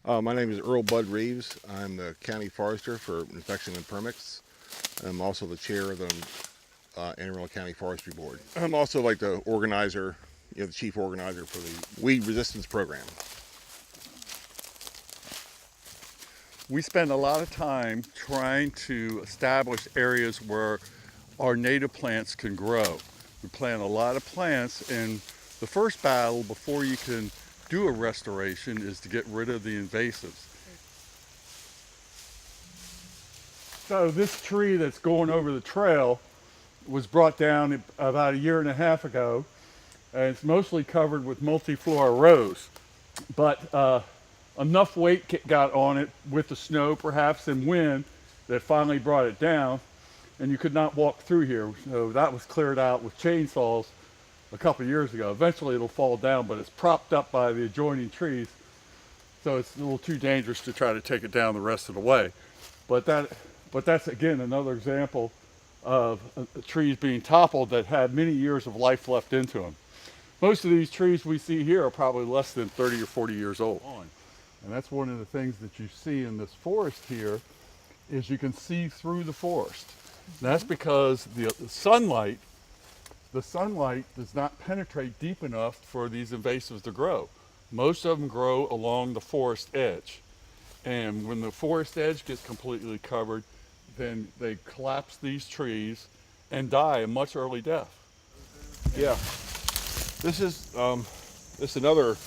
My name is Earl Bud Reeves. I'm the county forester for inspection and permits. I'm also the chair of the Anne Arundel County Forestry Board. I'm also like the organizer, the chief organizer for the weed resistance program. We spend a lot of time trying to establish areas where our native plants can grow. We plant a lot of plants, and the first battle before you can do a restoration is to get rid of the invasives. So this tree that's going over the trail was brought down about a year and a half ago, and it's mostly covered with multiflora rose. But enough weight got on it with the snow perhaps and wind that finally brought it down, and you could not walk through here. So that was cleared out with chainsaws a couple of years ago. Eventually it'll fall down, but it's propped up by the adjoining trees, so it's a little too dangerous to try to take it down the rest of the way. But that's again another example of trees being toppled that had many years of life left into them. Most of these trees we see here are probably less than 30 or 40 years old. And that's one of the things that you see in this forest here is you can see through the forest. And that's because the sunlight does not penetrate deep enough for these invasives to grow. Most of them grow along the forest edge. And when the forest edge gets completely covered, then they collapse these trees and die a much early death. Yeah, this is another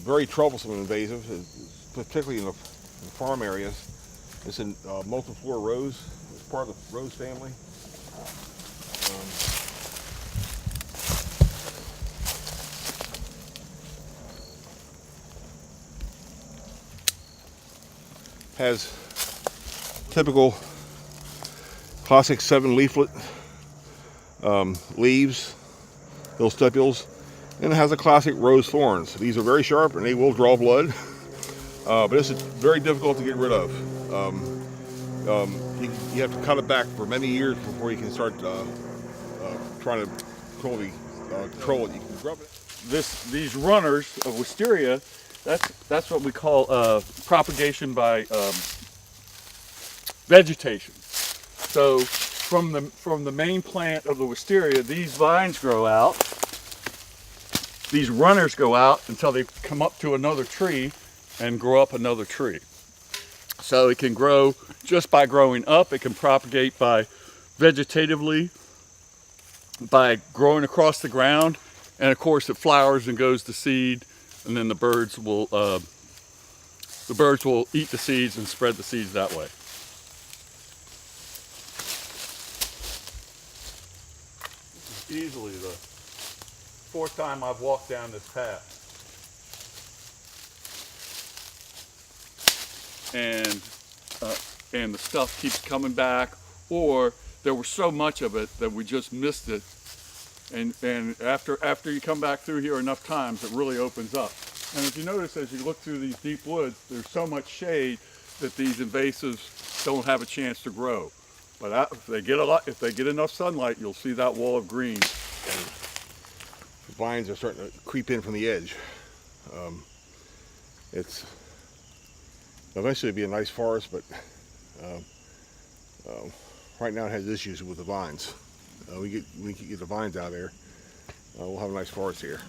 very troublesome invasive, particularly in the farm areas. It's in multiflora rose. It's part of the rose family. Has typical classic 7-leaflet leaves, little stipules, and it has a classic rose thorns. These are very sharp and they will draw blood, but it's very difficult to get rid of. You have to cut it back for many years before you can start trying to control it. You can rub it. These runners of wisteria, that's what we call propagation by vegetation. So from the main plant of the wisteria, these vines grow out. These runners go out until they come up to another tree and grow up another tree. So it can grow just by growing up. It can propagate by vegetatively, by growing across the ground, and of course it flowers and goes to seed, and then the birds will eat the seeds and spread the seeds that way. This is easily the fourth time I've walked down this path. And the stuff keeps coming back, or there was so much of it that we just missed it. And after you come back through here enough times, it really opens up. And if you notice, as you look through these deep woods, there's so much shade that these invasives don't have a chance to grow. But if they get enough sunlight, you'll see that wall of green. And the vines are starting to creep in from the edge. It's eventually be a nice forest, but right now it has issues with the vines. We can get the vines out of there. We'll have a nice forest here.